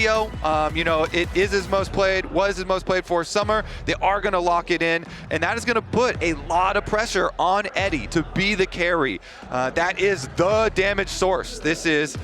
video. You know, it is his most played, was his most played for summer. They are going to lock it in, and that is going to put a lot of pressure on Eddie to be the carry. That is the damage source. This is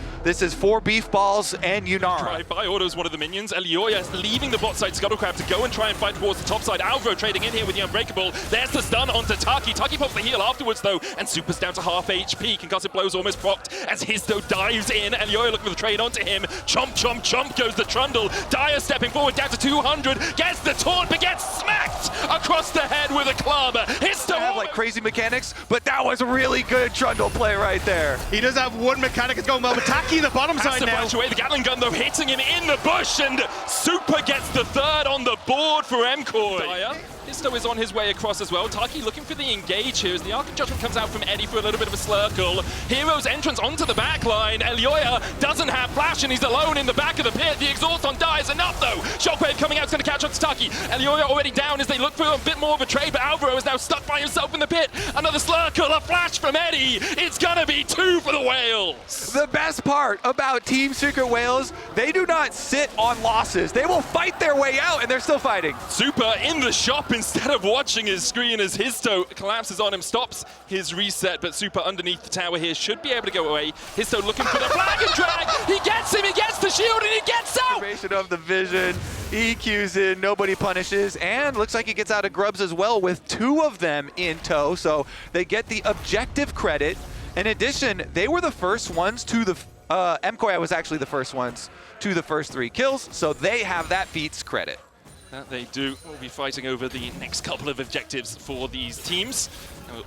for Beef Balls and Yunara. Drive-by autos one of the minions. Elioya leaving the bot side Scuttlecrab to go and try and fight towards the top side. Alvaro trading in here with the Unbreakable. There's the stun onto Taki. Taki pops the heal afterwards though, and Super's down to half HP. Concussive Blow's almost procced as Histo dives in. Elioya looking for the trade onto him. Chomp, chomp, chomp goes the Trundle. Dyer stepping forward down to 200. Gets the taunt, but gets smacked across the head with a club. Histo have like crazy mechanics, but that was a really good Trundle play right there. He does have one mechanic that's going well, but Taki the bottom side now. Away. The Gatling gun though hitting him in the bush, and Super gets the third on the board for MKOI. Dyer. Histo is on his way across as well. Taki looking for the engage here as the Arc of Judgment comes out from Eddie for a little bit of a slurkle. Hero's entrance onto the back line. Elioya doesn't have flash and he's alone in the back of the pit. The exhaust on Dyer is enough though. Shockwave coming out is going to catch up to Taki. Elioya already down as they look for a bit more of a trade, but Alvaro is now stuck by himself in the pit. Another slurkle, a flash from Eddie. It's going to be 2 for the Whales. The best part about Team Secret Whales, they do not sit on losses. They will fight their way out, and they're still fighting. Super in the shop instead of watching his screen as Histo collapses on him, stops his reset, but Super underneath the tower here should be able to go away. Histo looking for the flag and drag. He gets him, he gets the shield, and he gets out! Formation of the vision, EQs in, nobody punishes, and looks like he gets out of grubs as well with 2 of them in tow, so they get the objective credit. In addition, they were the first ones to the, MKOI was actually the first ones to the first 3 kills, so they have that feats credit. That they do. We'll be fighting over the next couple of objectives for these teams,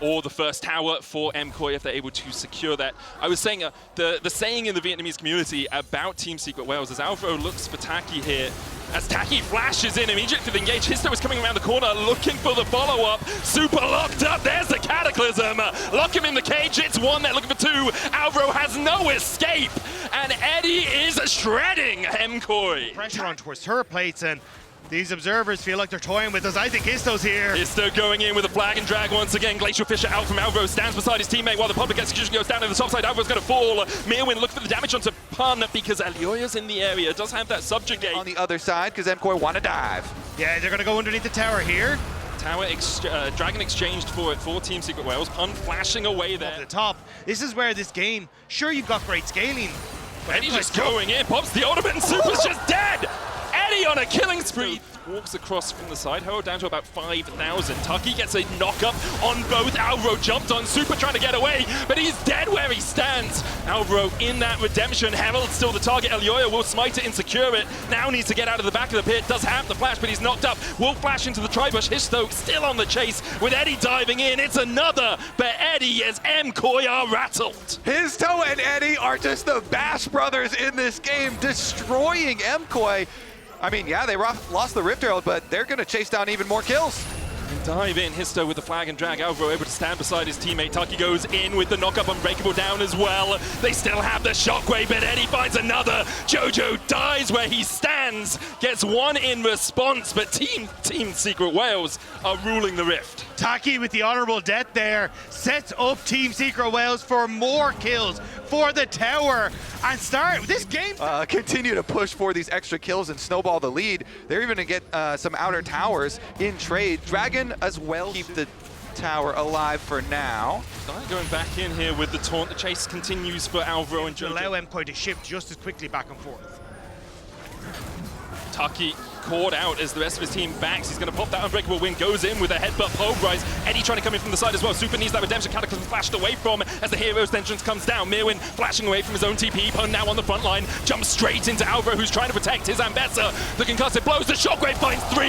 or the first tower for MKOI if they're able to secure that. I was saying, the saying in the Vietnamese community about Team Secret Whales is Alvaro looks for Taki here. As Taki flashes in immediately for the engage, Histo is coming around the corner looking for the follow-up. Super locked up, there's the Cataclysm. Lock him in the cage, it's 1, they're looking for 2. Alvaro has no escape, and Eddie is shredding MKOI. Pressure on towards turret plates, and these observers feel like they're toying with us. I think Histo's here. Histo going in with a flag and drag once again. Glacial Fisher out from Alvaro, stands beside his teammate while the public execution goes down to the top side. Alvaro's going to fall. Mirwin looking for the damage onto Pun because Elioya's in the area. Does have that subjugate. On the other side, because MKOI want to dive. Yeah, they're going to go underneath the tower here. Tower Dragon exchanged for it for Team Secret Whales. Pun flashing away there. Up the top. This is where this game, sure, you've got great scaling. Eddie's just going in, pops the ultimate, and Super's just dead! Eddie on a killing spree. Walks across from the side, Hero down to about 5,000. Taki gets a knock-up on both. Alvaro jumped on Super trying to get away, but he's dead where he stands. Alvaro in that redemption. Herald still the target. Elioya will smite it and secure it. Now needs to get out of the back of the pit. Does have the flash, but he's knocked up. Will flash into the tri-bush. Histo still on the chase with Eddie diving in. It's another, but Eddie as MKOI are rattled. Histo and Eddie are just the Bash brothers in this game, destroying MKOI. I mean, yeah, they lost the Rift Herald, but they're going to chase down even more kills. Dive in, Histo with the flag and drag. Alvaro able to stand beside his teammate. Taki goes in with the knock-up, Unbreakable down as well. They still have the shockwave, but Eddie finds another. Jojo dies where he stands, gets 1 in response, but Team Secret Whales are ruling the Rift. Taki with the honorable death there sets up Team Secret Whales for more kills for the tower and start this game. Continue to push for these extra kills and snowball the lead. They're even going to get some outer towers in trade. Dragon as well keep the tower alive for now. Going back in here with the taunt. The chase continues for Alvaro and Jojo. Allow MKOI to shift just as quickly back and forth. Taki caught out as the rest of his team backs. He's going to pop that Unbreakable wing, goes in with a headbutt pulverize. Eddie trying to come in from the side as well. Super needs that redemption. Cataclysm flashed away from as the hero's entrance comes down. Mirwin flashing away from his own TP. Pun now on the front line. Jumps straight into Alvaro, who's trying to protect his Ambessa. The concussive blows. The shockwave finds 3.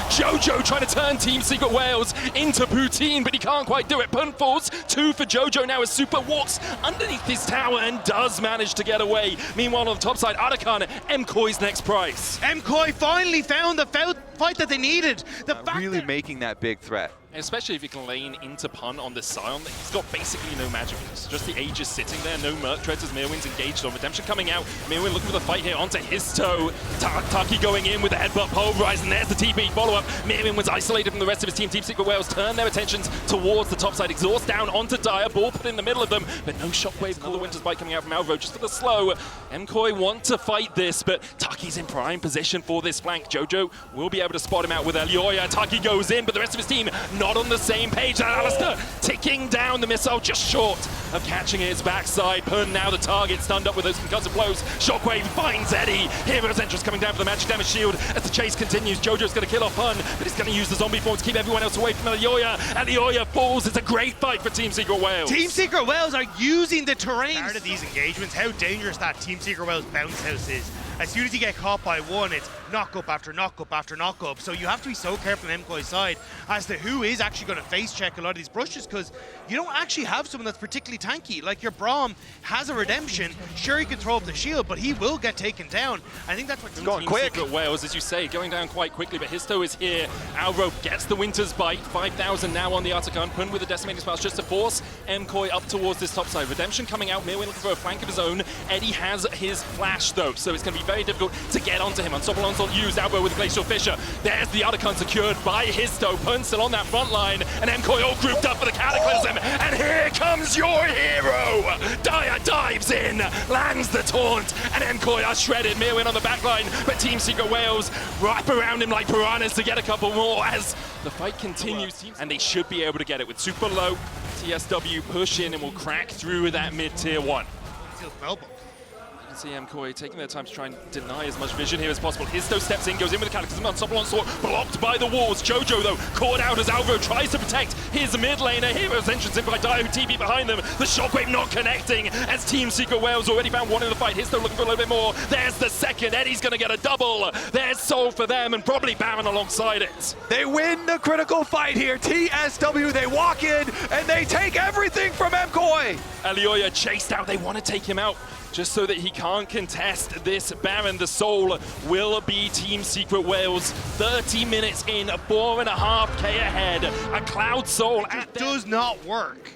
Jojo trying to turn Team Secret Whales into poutine, but he can't quite do it. Pun falls. 2 for Jojo now as Super walks underneath his tower and does manage to get away. Meanwhile, on the top side, Arakan, MKOI's next prize. MKOI finally found the fight that they needed. The fact really that making that big threat. Especially if you can lane into Pun on this Scion. He's got basically no magic. It's just the Aegis sitting there, no Merc Treads as Mirwin's engaged on. Redemption coming out. Mirwin looking for the fight here onto his toe. Taki going in with the headbutt pulverize, and there's the TP follow-up. Mirwin was isolated from the rest of his team. Team Secret Wales turn their attentions towards the top side. Exhaust down onto Dire, ball put in the middle of them, but no shockwave. Another Winter's Bite coming out from Alvaro just for the slow. MKOI want to fight this, but Taki's in prime position for this flank. Jojo will be able to spot him out with Elioya. Taki goes in, but the rest of his team not on the same page. And Alistair ticking down the missile just short of catching his backside. Pun now the target, stunned up with those concussive blows. Shockwave finds Eddie. Hero's entrance coming down for the magic damage shield as the chase continues. Jojo's going to kill off Pun, but he's going to use the zombie form to keep everyone else away from Elioya. Elioya falls. It's a great fight for Team Secret Wales. Team Secret Wales are using the terrain. Part of these engagements, how dangerous that Team Secret Wales bounce house is. As soon as you get caught by one, it's knock up after knock up after knock up. So you have to be so careful on MKOI's side as to who is actually going to face check a lot of these brushes, because you don't actually have someone that's particularly tanky. Like your Braum has a redemption. Sure, he can throw up the shield, but he will get taken down. I think that's what Team Secret Wales, as you say, going down quite quickly, but Histo is here. Alro gets the Winter's Bite. 5,000 now on the Artican. Pun with the Decimating Smash just to force MKOI up towards this top side. Redemption coming out. Mirwin looking for a flank of his own. Eddie has his flash though, so it's going to be very difficult to get onto him. Unstoppable Onslaught used. Alro with the Glacial Fissure. There's the Artican secured by Histo. Pun still on that front line, and MKOI all grouped up for the Cataclysm. And here comes your hero! Dire dives in, lands the taunt, and MKOI are shredded. Mirwin on the back line, but Team Secret Wales wrap around him like piranhas to get a couple more as the fight continues. And they should be able to get it with super low. TSW push in and will crack through that mid-tier 1. See MKOI taking their time to try and deny as much vision here as possible. Histo steps in, goes in with the Cataclysm. Unstoppable Onslaught blocked by the walls. Jojo, though, caught out as Alvaro tries to protect his mid laner. Hero's entrance in by Dire, who TP behind them. The Shockwave not connecting as Team Secret Wales already found one in the fight. Histo looking for a little bit more. There's the second. Eddie's going to get a double. There's Soul for them, and probably Baron alongside it. They win the critical fight here. TSW, they walk in, and they take everything from MKOI. Elioya chased out. They want to take him out just so that he can't contest this Baron. The Soul will be Team Secret Wales. 30 minutes in, 4.5K ahead. A Cloud Soul does not work.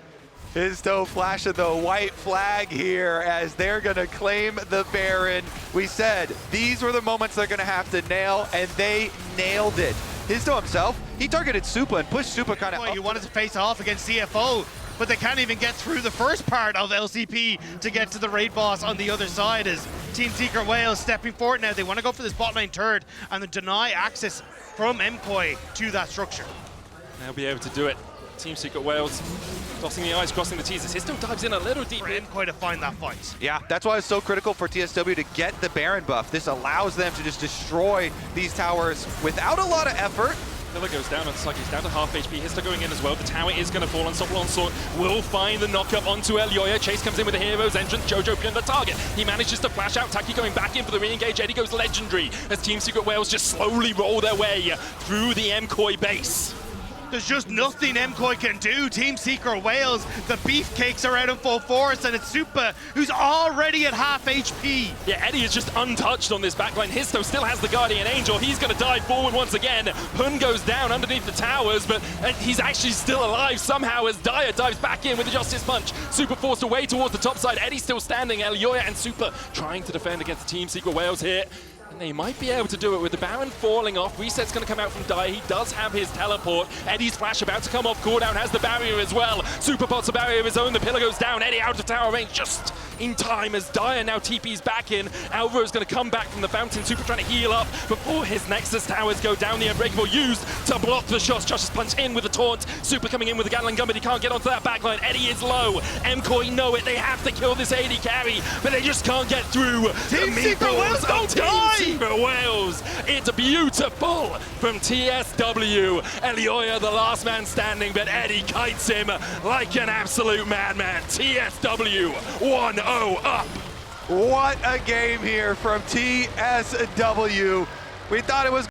Histo flashing the white flag here as they're going to claim the Baron. We said these were the moments they're going to have to nail, and they nailed it. Histo himself, he targeted Supa and pushed Supa kind of up. You wanted to face off against CFO, but they can't even get through the first part of LCP to get to the raid boss on the other side as Team Secret Wales stepping forward now. They want to go for this bot lane turret and then deny access from MKOI to that structure. They'll be able to do it. Team Secret Wales tossing the eyes, crossing the T's. Histo dives in a little deep. For MKOI to find that fight. Yeah, that's why it's so critical for TSW to get the Baron buff. This allows them to just destroy these towers without a lot of effort. Pillar goes down on Sucky, he's down to half HP. Histo going in as well. The tower is going to fall. Unstoppable Onslaught will find the knockup onto Elioya. Chase comes in with a hero's entrance. Jojo pinned the target. He manages to flash out. Taki going back in for the re-engage. Eddie goes legendary as Team Secret Wales just slowly roll their way through the MKOI base. There's just nothing MKOI can do. Team Secret Wales, the beefcakes are out in full force, and it's Supa who's already at half HP. Yeah, Eddie is just untouched on this backline. Histo still has the Guardian Angel. He's going to dive forward once again. Pun goes down underneath the towers, but he's actually still alive somehow as Dire dives back in with the Justice Punch. Supa forced away towards the top side. Eddie still standing. Elioya and Supa trying to defend against the Team Secret Wales here. And they might be able to do it with the Baron falling off. Reset's going to come out from Dire. He does have his teleport. Eddie's flash about to come off. Cooldown has the barrier as well. Supa pots a barrier of his own. The pillar goes down. Eddie out of tower range just in time as Dire now TP's back in. Alvaro's going to come back from the fountain. Supa trying to heal up before his Nexus towers go down. The Unbreakable used to block the shots. Justice Punch in with the taunt. Supa coming in with the Gatling gun, but he can't get onto that backline. Eddie is low. MKOI know it. They have to kill this AD carry, but they just can't get through. Team Secret Wales don't die! Team Secret Wales. It's beautiful from TSW. Elioya, the last man standing, but Eddie kites him like an absolute madman. TSW 1-0 up. What a game here from TSW. We thought it was